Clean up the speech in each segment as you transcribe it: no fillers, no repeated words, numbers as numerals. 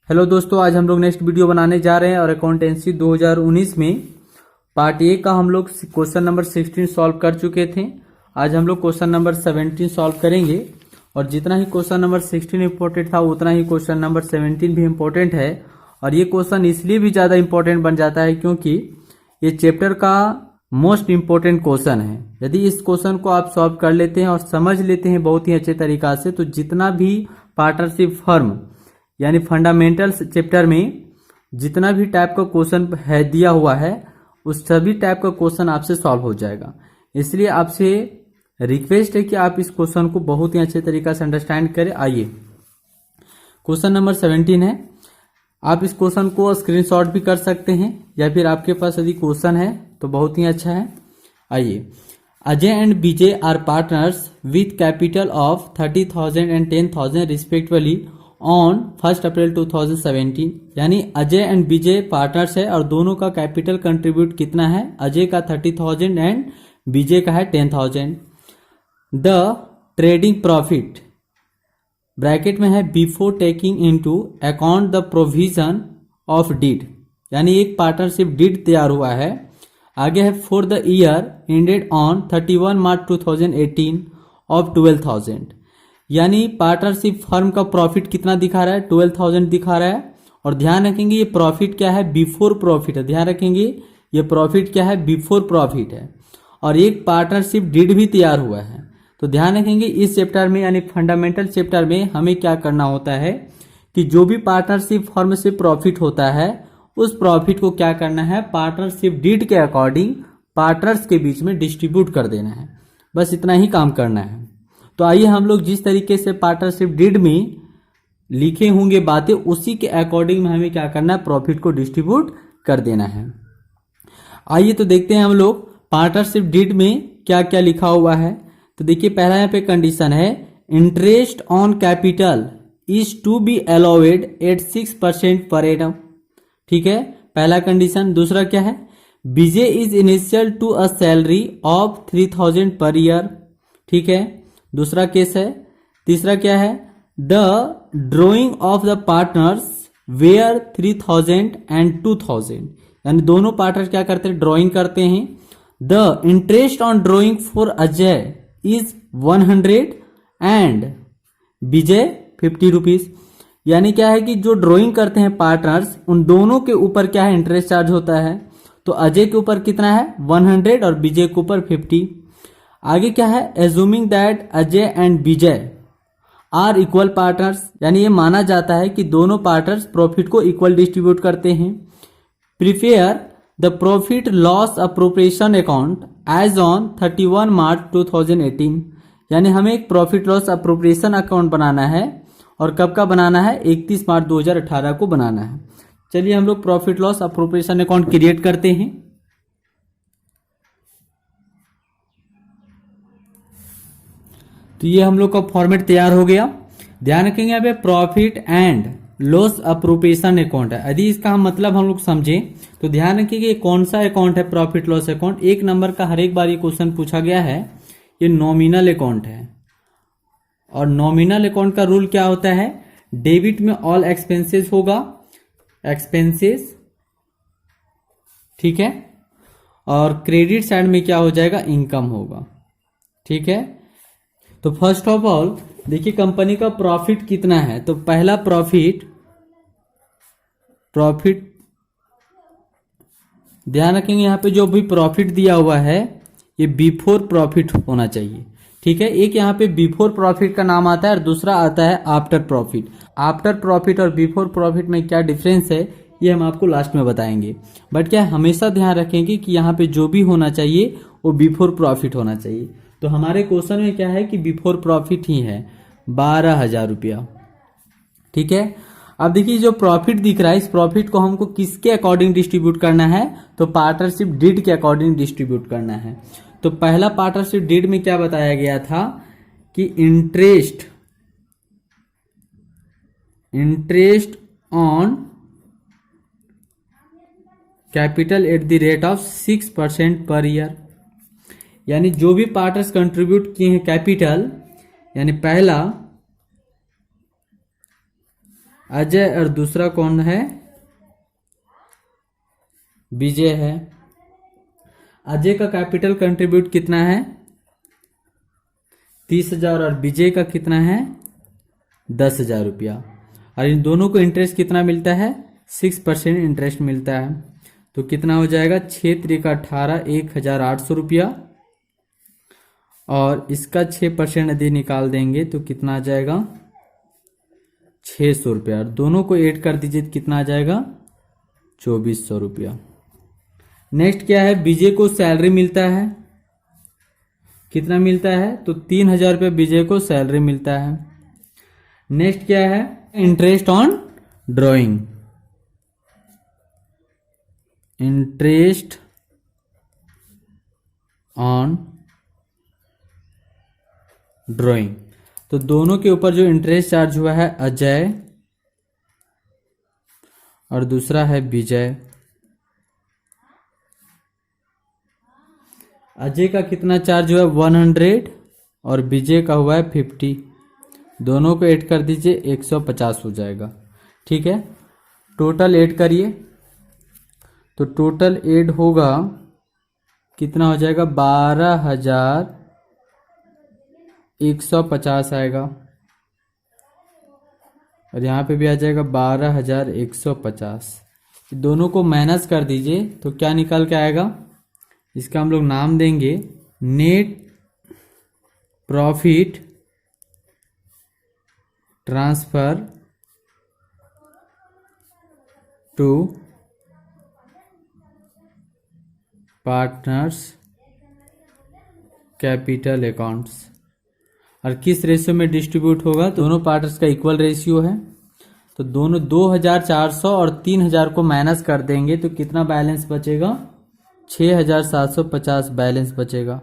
Hello दोस्तों, आज हम लोग नेक्स्ट वीडियो बनाने जा रहे हैं और अकाउंटेंसी 2019 में पार्ट ए का हम लोग क्वेश्चन नंबर 16 सॉल्व कर चुके थे। आज हम लोग क्वेश्चन नंबर 17 सॉल्व करेंगे और जितना ही क्वेश्चन नंबर 16 इंपॉर्टेंट था उतना ही क्वेश्चन नंबर 17 भी इंपॉर्टेंट है। और ये क्वेश्चन इसलिए भी ज़्यादा इंपॉर्टेंट बन जाता है क्योंकि ये चैप्टर का मोस्ट इंपॉर्टेंट क्वेश्चन है। यदि इस क्वेश्चन को आप सॉल्व कर लेते हैं और समझ लेते हैं बहुत ही अच्छे तरीका से, तो जितना भी पार्टनरशिप फर्म यानी फंडामेंटल्स चैप्टर में जितना भी टाइप का क्वेश्चन है दिया हुआ है उस सभी टाइप का क्वेश्चन आपसे सॉल्व हो जाएगा। इसलिए आपसे रिक्वेस्ट है कि आप इस क्वेश्चन को बहुत ही अच्छे तरीका से अंडरस्टैंड करें। आइए, क्वेश्चन नंबर 17 है। आप इस क्वेश्चन को स्क्रीनशॉट भी कर सकते हैं या फिर आपके पास यदि क्वेश्चन है तो बहुत ही अच्छा है। आइए, Ajay and Vijay are partners with capital of 30,000 and 10,000 respectively on 1 April 2017। यानी अजय एंड विजय पार्टनर्स है और दोनों का कैपिटल कंट्रीब्यूट कितना है? अजय का 30,000 एंड विजय का है 10,000। द ट्रेडिंग प्रॉफिट ब्रैकेट में है before taking into account the provision of deed, यानी एक पार्टनरशिप डीड तैयार हुआ है। आगे है for the year ended on 31 March 2018 of 12,000, यानी पार्टनरशिप फर्म का प्रॉफिट कितना दिखा रहा है? 12,000 दिखा रहा है। और ध्यान रखेंगे ये प्रॉफिट क्या है? बिफोर प्रॉफिट है। ध्यान रखेंगे ये प्रॉफिट क्या है? बिफोर प्रॉफिट है। और एक पार्टनरशिप डीड भी तैयार हुआ है। तो ध्यान रखेंगे इस चैप्टर में यानी फंडामेंटल चैप्टर में हमें क्या करना होता है कि जो भी पार्टनरशिप फर्म से प्रॉफिट होता है उस प्रॉफिट को क्या करना है? पार्टनरशिप डीड के अकॉर्डिंग पार्टनर्स के बीच में डिस्ट्रीब्यूट कर देना है। बस इतना ही काम करना है। तो आइए हम लोग जिस तरीके से पार्टनरशिप डीड में लिखे होंगे बातें उसी के अकॉर्डिंग में हमें क्या करना है? प्रॉफिट को डिस्ट्रीब्यूट कर देना है। आइए तो देखते हैं हम लोग पार्टनरशिप डीड में क्या क्या लिखा हुआ है। तो देखिए, पहला यहाँ पे कंडीशन है interest on capital is to be allowed at 6% per annum. ठीक है, पहला कंडीशन। दूसरा क्या है? Vijay is initial to a salary of 3,000 per year. ठीक है, दूसरा केस है। तीसरा क्या है? The drawing of the partners were 3,000 and 2,000, यानी दोनों पार्टनर क्या करते हैं? ड्रॉइंग करते हैं। The interest on drawing for Ajay is 100 and Vijay 50 rupees. यानी क्या है कि जो ड्रॉइंग करते हैं पार्टनर्स उन दोनों के ऊपर क्या है? इंटरेस्ट चार्ज होता है। तो अजय के ऊपर कितना है? 100 और विजय के ऊपर 50। आगे क्या है? Assuming that Ajay and Vijay are equal partners, यानी ये माना जाता है कि दोनों पार्टनर्स प्रॉफिट को इक्वल डिस्ट्रीब्यूट करते हैं। Prepare the profit loss appropriation account as on 31 March 2018, यानी हमें एक प्रॉफिट लॉस अप्रोप्रिएशन अकाउंट बनाना है। और कब का बनाना है? 31 मार्च 2018 को बनाना है। चलिए हम लोग profit loss appropriation account create करते हैं। तो ये हम लोग का फॉर्मेट तैयार हो गया। ध्यान रखेंगे यहाँ पे profit and loss appropriation account है। यदि इसका हम मतलब हम लोग समझें तो ध्यान रखिए कि कौन सा अकाउंट है? Profit loss account. 1 नंबर का हर एक बार ये क्वेश्चन पूछा गया है। ये नॉमिनल अकाउंट है और नॉमिनल अकाउंट का रूल क्या होता है? डेबिट में ऑल एक्सपेंसेस होगा, एक्सपेंसेस, ठीक है, और क्रेडिट साइड में क्या हो जाएगा? इनकम होगा। ठीक है, तो फर्स्ट ऑफ ऑल देखिए कंपनी का प्रॉफिट कितना है। तो पहला प्रॉफिट ध्यान रखेंगे यहाँ पे जो भी प्रॉफिट दिया हुआ है ये बिफोर प्रॉफिट होना चाहिए। ठीक है, एक यहाँ पे बिफोर प्रॉफिट का नाम आता है और दूसरा आता है आफ्टर प्रॉफिट। आफ्टर प्रॉफिट और बिफोर प्रॉफिट में क्या डिफरेंस है ये हम आपको लास्ट में बताएंगे। बट क्या हमेशा ध्यान रखेंगे कि यहाँ पे जो भी होना चाहिए वो बिफोर प्रॉफिट होना चाहिए। तो हमारे क्वेश्चन में क्या है कि बिफोर प्रॉफिट ही है 12,000 रुपया। ठीक है, अब देखिए जो प्रॉफिट दिख रहा है इस प्रॉफिट को हमको किसके अकॉर्डिंग डिस्ट्रीब्यूट करना है? तो पार्टनरशिप डीड के अकॉर्डिंग डिस्ट्रीब्यूट करना है। तो पहला पार्टनरशिप डीड में क्या बताया गया था कि interest on capital at the rate of 6% per year, यानी जो भी पार्टनर्स कंट्रीब्यूट किए हैं कैपिटल, यानी पहला अजय और दूसरा कौन है, विजय है। अजय का कैपिटल कंट्रीब्यूट कितना है 30,000 और विजय का कितना है 10,000 रुपया। और इन दोनों को इंटरेस्ट कितना मिलता है 6% इंटरेस्ट मिलता है। तो कितना हो जाएगा 6×18 1,800 रुपया और इसका 6% यदि निकाल देंगे तो कितना आ जाएगा 600 रुपया। और दोनों को ऐड कर दीजिए तो कितना आ जाएगा 2,400 रुपया। नेक्स्ट क्या है, विजय को सैलरी मिलता है, कितना मिलता है तो 3,000 रुपया विजय को सैलरी मिलता है। नेक्स्ट क्या है, interest on drawing, interest on drawing. तो दोनों के ऊपर जो इंटरेस्ट चार्ज हुआ है अजय और दूसरा है विजय। अजय का कितना चार्ज हुआ है 100 और विजय का हुआ है 50। दोनों को ऐड कर दीजिए 150 हो जाएगा। ठीक है, टोटल ऐड करिए तो टोटल ऐड होगा कितना हो जाएगा 12,150 आएगा और यहाँ पे भी आ जाएगा 12,150। दोनों को माइनस कर दीजिए तो क्या निकल के आएगा, इसका हम लोग नाम देंगे net profit transfer to partners capital accounts. और किस रेशियो में डिस्ट्रीब्यूट होगा, दोनों पार्टनर्स का इक्वल रेशियो है तो दोनों 2,400 और 3,000 को माइनस कर देंगे तो कितना बैलेंस बचेगा 6,750 बैलेंस बचेगा।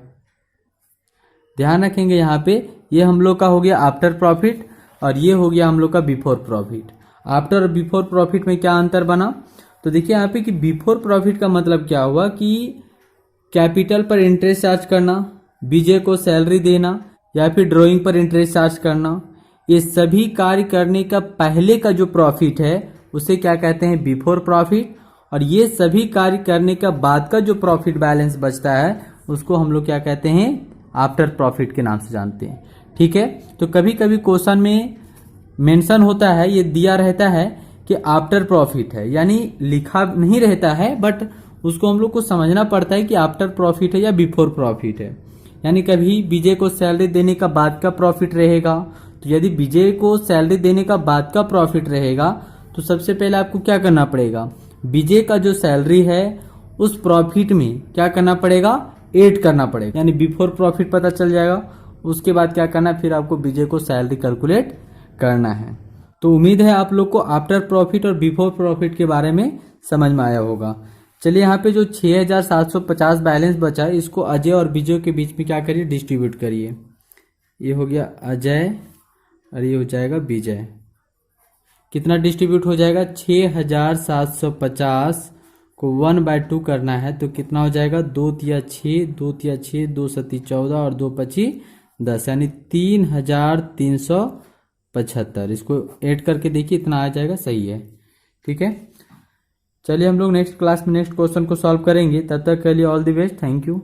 ध्यान रखेंगे यहाँ पे ये हम लोग का हो गया आफ्टर प्रॉफिट और ये हो गया हम लोग का बिफोर प्रॉफिट। आफ्टर और बिफोर प्रॉफिट में क्या अंतर बना, तो देखिए यहाँ पे कि बिफोर प्रॉफिट का मतलब क्या हुआ कि कैपिटल पर इंटरेस्ट चार्ज करना, विजय को सैलरी देना या फिर ड्राइंग पर इंटरेस्ट चार्ज करना, ये सभी कार्य करने का पहले का जो प्रॉफिट है उसे क्या कहते हैं बिफोर प्रॉफिट। और ये सभी कार्य करने का बाद का जो प्रॉफिट बैलेंस बचता है उसको हम लोग क्या कहते हैं आफ्टर प्रॉफिट के नाम से जानते हैं। ठीक है, तो कभी कभी क्वेश्चन में मेंशन होता है, ये दिया रहता है कि आफ्टर प्रॉफिट है, यानी लिखा नहीं रहता है बट उसको हम लोग को समझना पड़ता है कि आफ्टर प्रॉफिट है या बिफोर प्रॉफिट है। यानी कभी विजय को सैलरी देने का बाद का प्रॉफिट रहेगा, तो यदि विजय को सैलरी देने का बाद का प्रॉफिट रहेगा तो सबसे पहले आपको क्या करना पड़ेगा, विजय का जो सैलरी है उस प्रॉफिट में क्या करना पड़ेगा ऐड करना पड़ेगा, यानी बिफोर प्रॉफिट पता चल जाएगा। उसके बाद क्या करना है, फिर आपको विजय को सैलरी कैलकुलेट करना है। तो उम्मीद है आप लोग को आफ्टर प्रॉफिट और बिफोर प्रॉफिट के बारे में समझ में आया होगा। चलिए यहाँ पे जो 6,750 बैलेंस बचा है इसको अजय और विजय के बीच में क्या करिए डिस्ट्रीब्यूट करिए। ये हो गया अजय और ये हो जाएगा विजय। कितना डिस्ट्रीब्यूट हो जाएगा 6,750 को 1/2 करना है तो कितना हो जाएगा 2 तिया 6, 2 तिया 6, 2 सती 14 और 2 पची 10 यानी 3,375। इसको ऐड करके देखिए इतना आ जाएगा, सही है। ठीक है, चलिए हम लोग नेक्स्ट क्लास में नेक्स्ट क्वेश्चन को सॉल्व करेंगे। तब तक के लिए all the best, thank you.